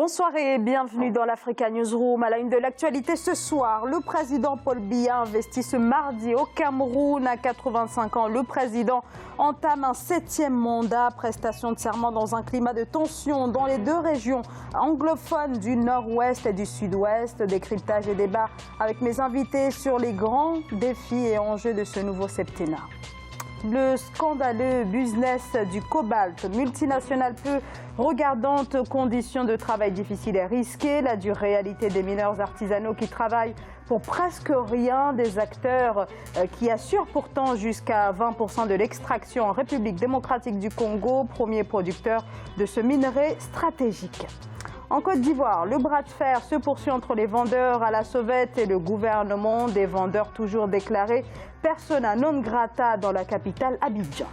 Bonsoir et bienvenue dans l'Africa Newsroom. À la une de l'actualité ce soir, le président Paul Biya investit ce mardi au Cameroun. À 85 ans, le président entame un 7e mandat. Prestation de serment dans un climat de tension dans les deux régions anglophones du nord-ouest et du sud-ouest. Décryptage et débat avec mes invités sur les grands défis et enjeux de ce nouveau septennat. Le scandaleux business du cobalt multinational peu regardante, conditions de travail difficiles et risquées, la dure réalité des mineurs artisanaux qui travaillent pour presque rien, des acteurs qui assurent pourtant jusqu'à 20% de l'extraction en République démocratique du Congo, premier producteur de ce minerai stratégique. En Côte d'Ivoire, le bras de fer se poursuit entre les vendeurs à la sauvette et le gouvernement, des vendeurs toujours déclarés persona non grata dans la capitale Abidjan.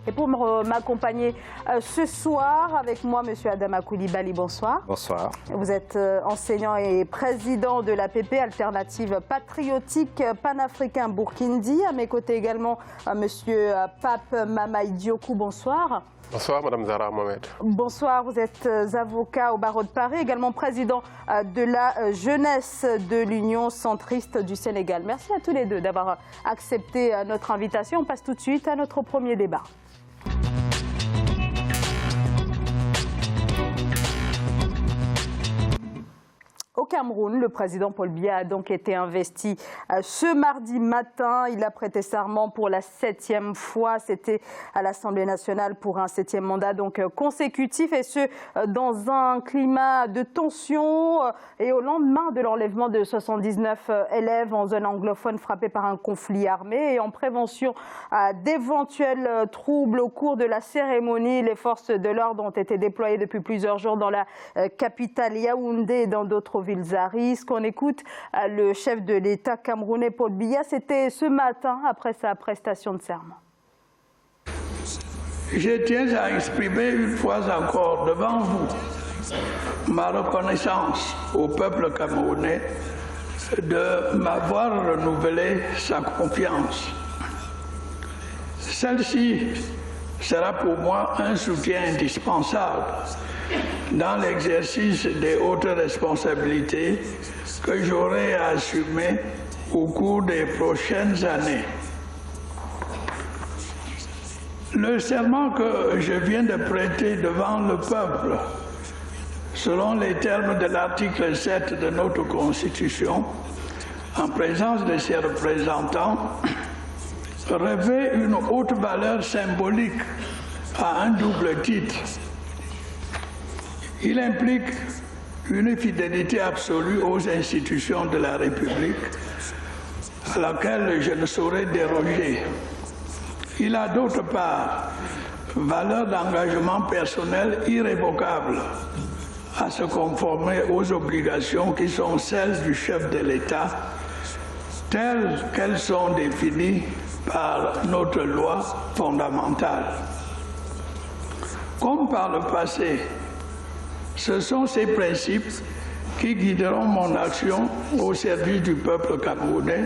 Et pour m'accompagner ce soir, avec moi, M. Adama Coulibaly, bonsoir. Bonsoir. Vous êtes enseignant et président de l'APP, Alternative Patriotique Panafricain Burkindi. À mes côtés également, M. Pape Mamaye Diokou, bonsoir. Bonsoir, Madame Zahra Mohamed. Bonsoir, vous êtes avocat au barreau de Paris, également président de la jeunesse de l'Union centriste du Sénégal. Merci à tous les deux d'avoir accepté notre invitation. On passe tout de suite à notre premier débat. Au Cameroun, le président Paul Biya a donc été investi ce mardi matin. Il a prêté serment pour la 7e fois. C'était à l'Assemblée nationale pour un 7e mandat donc consécutif, et ce dans un climat de tension et au lendemain de l'enlèvement de 79 élèves en zone anglophone frappés par un conflit armé, et en prévention d'éventuels troubles au cours de la cérémonie. Les forces de l'ordre ont été déployées depuis plusieurs jours dans la capitale Yaoundé et dans d'autres villes à risque. On écoute le chef de l'État camerounais Paul Biya. C'était ce matin après sa prestation de serment. Je tiens à exprimer une fois encore devant vous ma reconnaissance au peuple camerounais de m'avoir renouvelé sa confiance. Celle-ci sera pour moi un soutien indispensable dans l'exercice des hautes responsabilités que j'aurai à assumer au cours des prochaines années. Le serment que je viens de prêter devant le peuple, selon les termes de l'article 7 de notre Constitution, en présence de ses représentants, revêt une haute valeur symbolique à un double titre. Il implique une fidélité absolue aux institutions de la République, à laquelle je ne saurais déroger. Il a d'autre part valeur d'engagement personnel irrévocable à se conformer aux obligations qui sont celles du chef de l'État, telles qu'elles sont définies par notre loi fondamentale. Comme par le passé, ce sont ces principes qui guideront mon action au service du peuple camerounais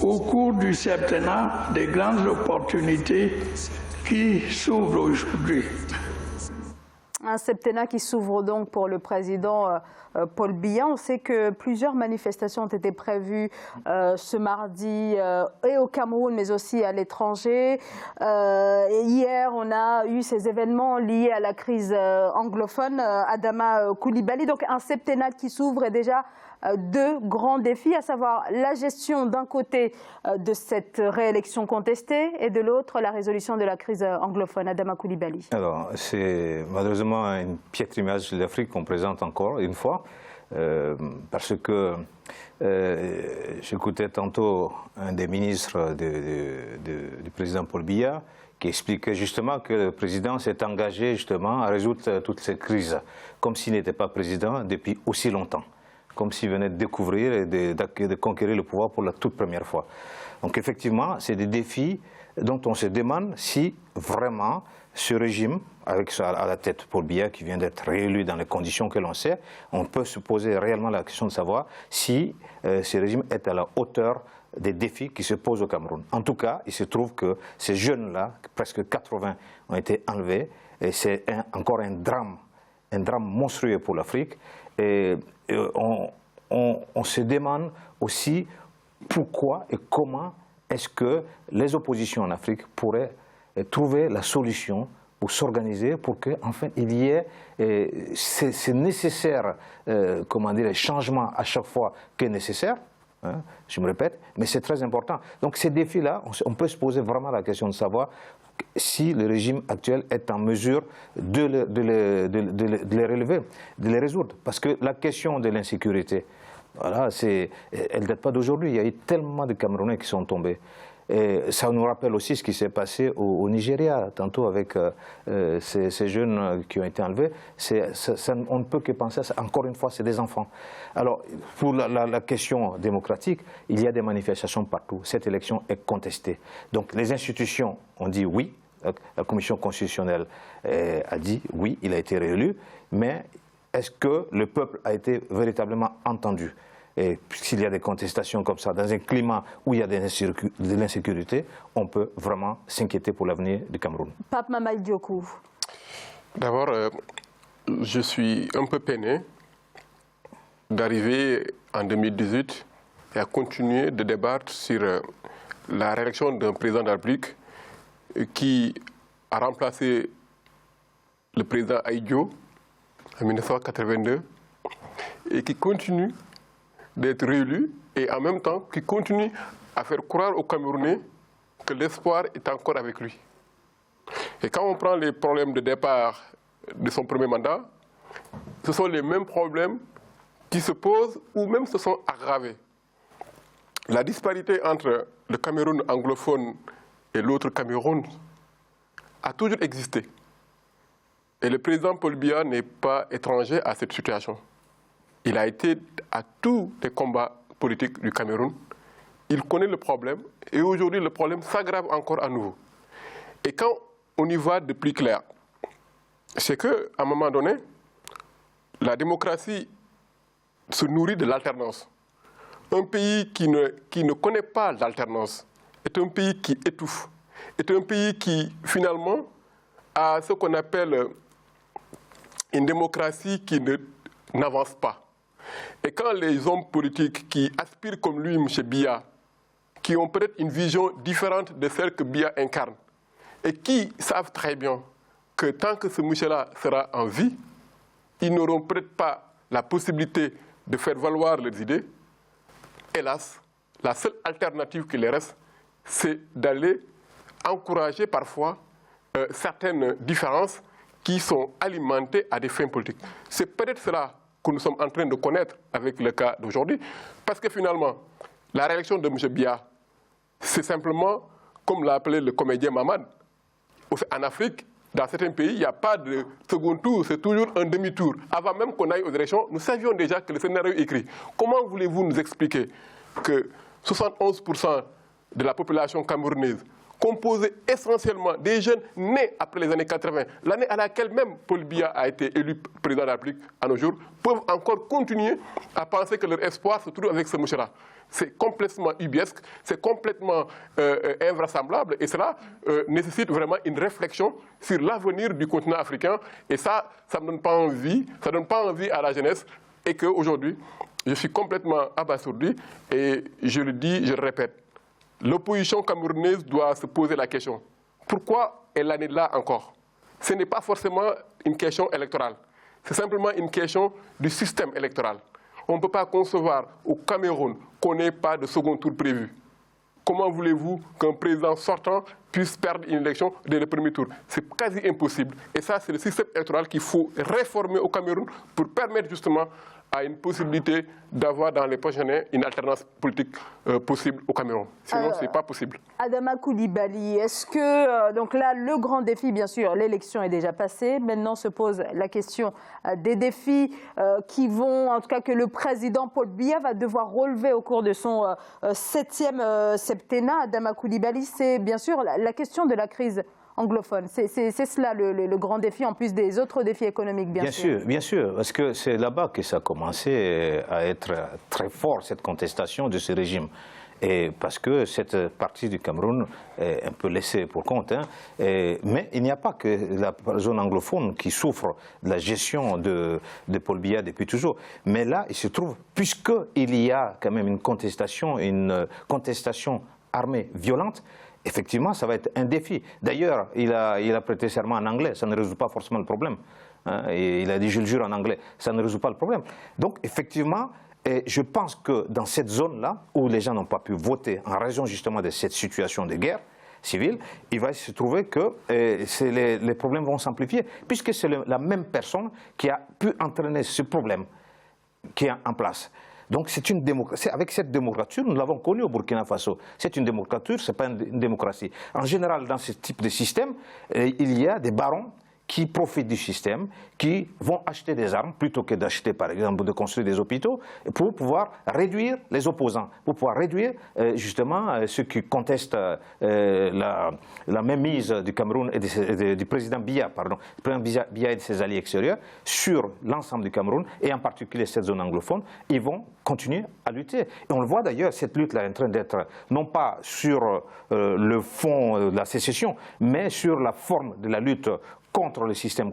au cours du septennat des grandes opportunités qui s'ouvrent aujourd'hui. Un septennat qui s'ouvre donc pour le président Paul Biya. On sait que plusieurs manifestations ont été prévues ce mardi et au Cameroun, mais aussi à l'étranger. Et hier, on a eu ces événements liés à la crise anglophone. Adama Coulibaly, donc un septennat qui s'ouvre, et déjà deux grands défis, à savoir la gestion d'un côté de cette réélection contestée et de l'autre la résolution de la crise anglophone. Adama Coulibaly. Alors, c'est malheureusement une piètre image de l'Afrique qu'on présente encore une fois, parce que j'écoutais tantôt un des ministres du président Paul Biya qui expliquait justement que le président s'est engagé justement à résoudre toutes ces crises, comme s'il n'était pas président depuis aussi longtemps, comme s'il venait de découvrir et de conquérir le pouvoir pour la toute première fois. Donc effectivement, c'est des défis dont on se demande si vraiment ce régime, avec à la tête Paul Biya qui vient d'être réélu dans les conditions que l'on sait, on peut se poser réellement la question de savoir si ce régime est à la hauteur des défis qui se posent au Cameroun. En tout cas, il se trouve que ces jeunes-là, presque 80, ont été enlevés, et c'est encore un drame un drame monstrueux pour l'Afrique. Et on se demande aussi pourquoi et comment est-ce que les oppositions en Afrique pourraient trouver la solution pour s'organiser, pour qu'enfin il y ait ces nécessaires changements à chaque fois que nécessaire. Hein, je me répète, mais c'est très important. Donc ces défis-là, on peut se poser vraiment la question de savoir si le régime actuel est en mesure de les relever, de les résoudre. Parce que la question de l'insécurité, voilà, elle ne date pas d'aujourd'hui. Il y a eu tellement de Camerounais qui sont tombés. Et ça nous rappelle aussi ce qui s'est passé au Nigeria, tantôt avec ces jeunes qui ont été enlevés. On ne peut que penser à ça. Encore une fois, c'est des enfants. Alors, pour la question démocratique, il y a des manifestations partout. Cette élection est contestée. Donc, les institutions ont dit oui. La Commission constitutionnelle a dit oui, il a été réélu. Mais est-ce que le peuple a été véritablement entendu ? Et s'il y a des contestations comme ça, dans un climat où il y a de l'insécurité, on peut vraiment s'inquiéter pour l'avenir du Cameroun. Pape Mamaye Diockou. D'abord, je suis un peu peiné d'arriver en 2018 et à continuer de débattre sur la réélection d'un président de la République qui a remplacé le président Ahidjo en 1982 et qui continue d'être réélu et en même temps qui continue à faire croire aux Camerounais que l'espoir est encore avec lui. Et quand on prend les problèmes de départ de son premier mandat, ce sont les mêmes problèmes qui se posent ou même se sont aggravés. La disparité entre le Cameroun anglophone et l'autre Cameroun a toujours existé. Et le président Paul Biya n'est pas étranger à cette situation. Il a été à tous les combats politiques du Cameroun. Il connaît le problème et aujourd'hui le problème s'aggrave encore à nouveau. Et quand on y va de plus clair, c'est qu'à un moment donné, la démocratie se nourrit de l'alternance. Un pays qui ne connaît pas l'alternance est un pays qui étouffe, est un pays qui finalement a ce qu'on appelle une démocratie qui n'avance pas. Et quand les hommes politiques qui aspirent comme lui, M. Biya, qui ont peut-être une vision différente de celle que Biya incarne, et qui savent très bien que tant que ce monsieur-là sera en vie, ils n'auront peut-être pas la possibilité de faire valoir leurs idées, hélas, la seule alternative qui les reste, c'est d'aller encourager parfois certaines différences qui sont alimentées à des fins politiques. C'est peut-être cela que nous sommes en train de connaître avec le cas d'aujourd'hui, parce que finalement, la réélection de M. Biya, c'est simplement, comme l'a appelé le comédien Mamad, en Afrique, dans certains pays, il n'y a pas de second tour, c'est toujours un demi-tour. Avant même qu'on aille aux élections, nous savions déjà que le scénario est écrit. Comment voulez-vous nous expliquer que 71% de la population camerounaise, composée essentiellement des jeunes nés après les années 80, l'année à laquelle même Paul Biya a été élu président de la République à nos jours, peuvent encore continuer à penser que leur espoir se trouve avec ce monsieur-là. C'est complètement ubiesque, c'est complètement invraisemblable et cela nécessite vraiment une réflexion sur l'avenir du continent africain et ça ne donne pas envie, ça donne pas envie à la jeunesse et qu'aujourd'hui, je suis complètement abasourdi et je le dis, je le répète, l'opposition camerounaise doit se poser la question. Pourquoi elle en est là encore? Ce n'est pas forcément une question électorale. C'est simplement une question du système électoral. On ne peut pas concevoir au Cameroun qu'on n'ait pas de second tour prévu. Comment voulez-vous qu'un président sortant puisse perdre une élection dès le premier tour? C'est quasi impossible. Et ça, c'est le système électoral qu'il faut réformer au Cameroun pour permettre justement à une possibilité d'avoir dans les prochaines années une alternance politique possible au Cameroun. Sinon, ce n'est pas possible. Adama Coulibaly, est-ce que, donc là, le grand défi, bien sûr, l'élection est déjà passée. Maintenant se pose la question des défis qui vont, en tout cas, que le président Paul Biya va devoir relever au cours de son 7e septennat. Adama Coulibaly, c'est bien sûr la question de la crise anglophone. C'est cela le grand défi, en plus des autres défis économiques, bien sûr. Bien sûr, parce que c'est là-bas que ça a commencé à être très fort, cette contestation de ce régime. et parce que cette partie du Cameroun est un peu laissée pour compte. Hein. Mais il n'y a pas que la zone anglophone qui souffre de la gestion de Paul Biya depuis toujours. Mais là, il se trouve, puisqu'il y a quand même une contestation armée violente, effectivement, ça va être un défi. D'ailleurs, il a prêté serment en anglais, ça ne résout pas forcément le problème. Hein, et il a dit « je le jure en anglais », ça ne résout pas le problème. Donc, effectivement, je pense que dans cette zone-là, où les gens n'ont pas pu voter en raison justement de cette situation de guerre civile, il va se trouver que les problèmes vont s'amplifier, puisque c'est la même personne qui a pu entraîner ce problème qui est en place. Donc c'est une démocratie. Avec cette démocratie, nous l'avons connue au Burkina Faso. C'est une démocratie, ce n'est pas une démocratie. En général, dans ce type de système, il y a des barons qui profitent du système, qui vont acheter des armes plutôt que d'acheter, par exemple, de construire des hôpitaux, pour pouvoir réduire les opposants, pour pouvoir réduire justement ceux qui contestent la mainmise du Cameroun et du président Biya, pardon, le président Biya et de ses alliés extérieurs sur l'ensemble du Cameroun, et en particulier cette zone anglophone. Ils vont continuer à lutter. Et on le voit d'ailleurs, cette lutte-là est en train d'être, non pas sur le fond de la sécession, mais sur la forme de la lutte contre le système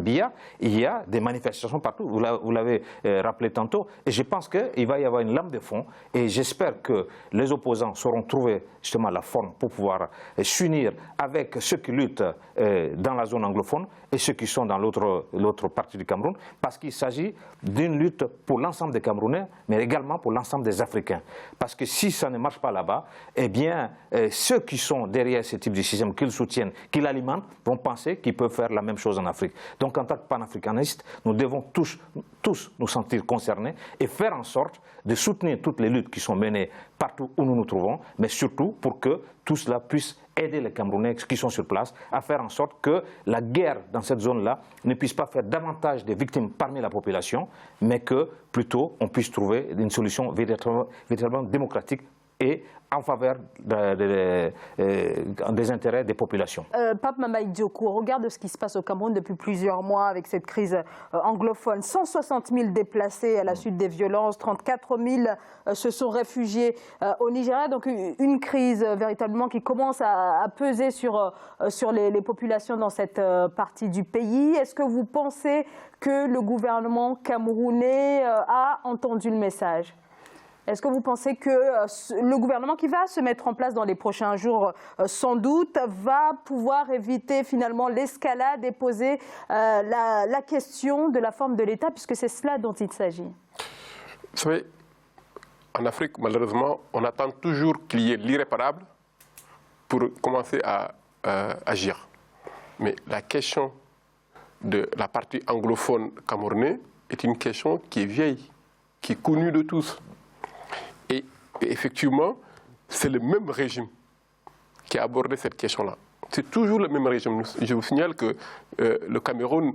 Biya. Il y a des manifestations partout, vous l'avez rappelé tantôt, et je pense qu'il va y avoir une lame de fond, et j'espère que les opposants sauront trouver justement la forme pour pouvoir s'unir avec ceux qui luttent dans la zone anglophone et ceux qui sont dans l'autre partie du Cameroun, parce qu'il s'agit d'une lutte pour l'ensemble des Camerounais, mais également pour l'ensemble des Africains. Parce que si ça ne marche pas là-bas, eh bien, ceux qui sont derrière ce type de système, qui le soutiennent, qui l'alimentent, vont penser qu'ils peuvent faire la même chose en Afrique. Donc en tant que panafricanistes, nous devons tous nous sentir concernés et faire en sorte de soutenir toutes les luttes qui sont menées partout où nous nous trouvons, mais surtout pour que tout cela puisse aider les Camerounais qui sont sur place à faire en sorte que la guerre dans cette zone-là ne puisse pas faire davantage de victimes parmi la population, mais que plutôt on puisse trouver une solution véritablement démocratique et en faveur des intérêts des populations. Pape Mamadi Dioko, au regard de ce qui se passe au Cameroun depuis plusieurs mois avec cette crise anglophone, 160 000 déplacés à la suite des violences, 34 000 se sont réfugiés au Nigeria, donc une crise véritablement qui commence à peser sur les populations dans cette partie du pays. Est-ce que vous pensez que le gouvernement camerounais a entendu le message ? Est-ce que vous pensez que le gouvernement qui va se mettre en place dans les prochains jours, sans doute, va pouvoir éviter finalement l'escalade et poser la question de la forme de l'État, puisque c'est cela dont il s'agit? Vous savez, en Afrique, malheureusement, on attend toujours qu'il y ait l'irréparable pour commencer à agir. Mais la question de la partie anglophone camerounaise est une question qui est vieille, qui est connue de tous. Et effectivement, c'est le même régime qui a abordé cette question-là. C'est toujours le même régime. Je vous signale que le Cameroun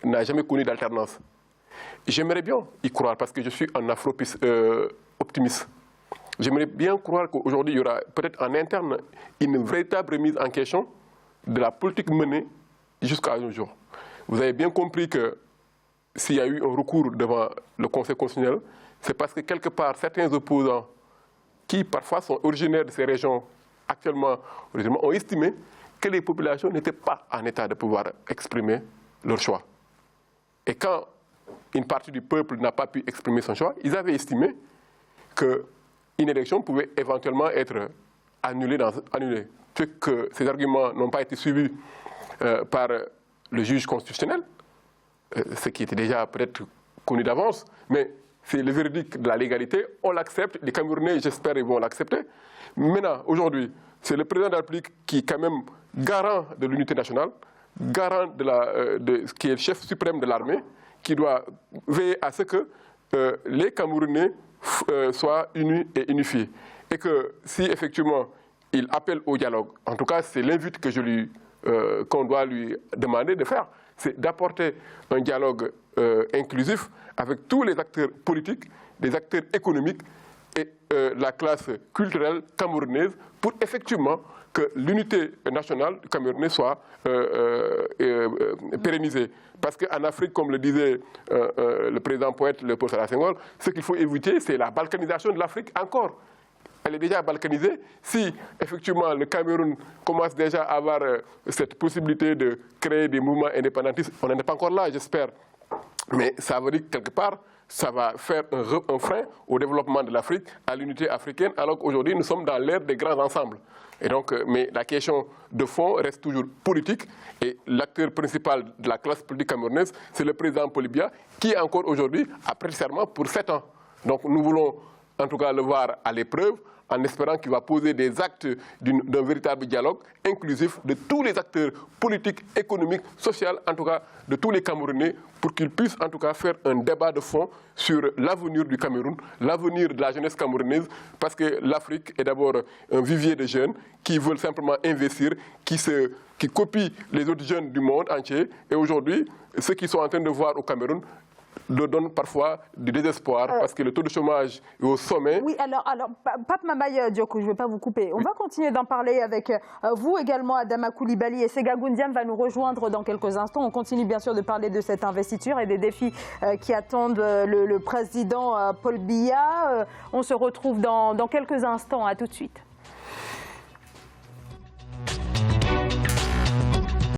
n'a jamais connu d'alternance. J'aimerais bien y croire parce que je suis un afro-optimiste. J'aimerais bien croire qu'aujourd'hui, il y aura peut-être en interne une véritable remise en question de la politique menée jusqu'à nos jours. Vous avez bien compris que s'il y a eu un recours devant le Conseil constitutionnel, c'est parce que quelque part, certains opposants qui parfois sont originaires de ces régions actuellement ont estimé que les populations n'étaient pas en état de pouvoir exprimer leur choix. Et quand une partie du peuple n'a pas pu exprimer son choix, ils avaient estimé qu'une élection pouvait éventuellement être annulée. Que ces arguments n'ont pas été suivis par le juge constitutionnel, ce qui était déjà peut-être connu d'avance, mais c'est le verdict de la légalité, on l'accepte, les Camerounais, j'espère, ils vont l'accepter. Maintenant, aujourd'hui, c'est le président de la République qui est quand même garant de l'unité nationale, garant qui est le chef suprême de l'armée, qui doit veiller à ce que les Camerounais soient unis et unifiés. Et que si effectivement il appelle au dialogue, en tout cas c'est l'invite qu'on doit lui demander de faire, c'est d'apporter un dialogue inclusif avec tous les acteurs politiques, les acteurs économiques et la classe culturelle camerounaise pour effectivement que l'unité nationale camerounaise soit pérennisée. Parce qu'en Afrique, comme le disait le président poète Léopold Sédar Senghor, ce qu'il faut éviter, c'est la balkanisation de l'Afrique encore. elle est déjà balkanisée. Si effectivement le Cameroun commence déjà à avoir cette possibilité de créer des mouvements indépendantistes, on n'en est pas encore là, j'espère. Mais ça veut dire que quelque part, ça va faire un frein au développement de l'Afrique, à l'unité africaine, alors qu'aujourd'hui nous sommes dans l'ère des grands ensembles. Et donc, mais la question de fond reste toujours politique. Et l'acteur principal de la classe politique camerounaise, c'est le président Paul Biya, qui encore aujourd'hui a prêté serment pour 7 ans. Donc nous voulons en tout cas le voir à l'épreuve, en espérant qu'il va poser des actes d'un véritable dialogue inclusif de tous les acteurs politiques, économiques, sociaux, en tout cas de tous les Camerounais, pour qu'ils puissent en tout cas faire un débat de fond sur l'avenir du Cameroun, l'avenir de la jeunesse camerounaise, parce que l'Afrique est d'abord un vivier de jeunes qui veulent simplement investir, qui copient les autres jeunes du monde entier. Et aujourd'hui, ceux qui sont en train de voir au Cameroun le donne parfois du désespoir parce que le taux de chômage est au sommet. Oui, alors Pape Mamaye Dioko, je ne vais pas vous couper. On va continuer d'en parler avec vous également, Adama Coulibaly, et Sega Goundiam va nous rejoindre dans quelques instants. On continue bien sûr de parler de cette investiture et des défis qui attendent le président Paul Biya. On se retrouve dans quelques instants. À tout de suite.